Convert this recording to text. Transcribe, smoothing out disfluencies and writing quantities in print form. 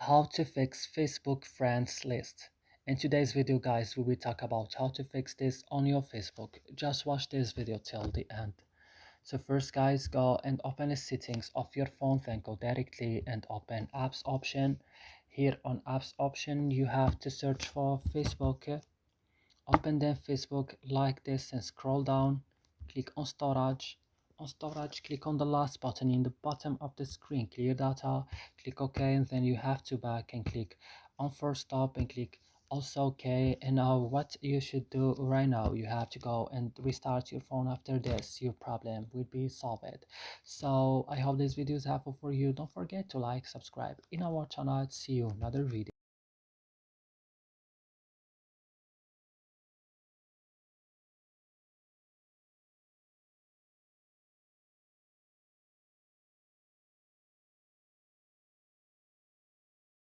How to fix Facebook friends list. In today's video, guys, we will talk about how to fix this on your Facebook. Just watch this video till the end. So first, guys, go and open the settings of your phone, then go directly and open apps option. Here on apps option, you have to search for Facebook. Open then Facebook like this and scroll down, click on storage. On storage, click on the last button in the bottom of the screen, clear data, click OK, and then you have to back and click on first stop and click also OK. And now what you should do right now, you have to go and restart your phone. After this, your problem will be solved. So I hope this video is helpful for you. Don't forget to like, subscribe in our channel. See you in another video.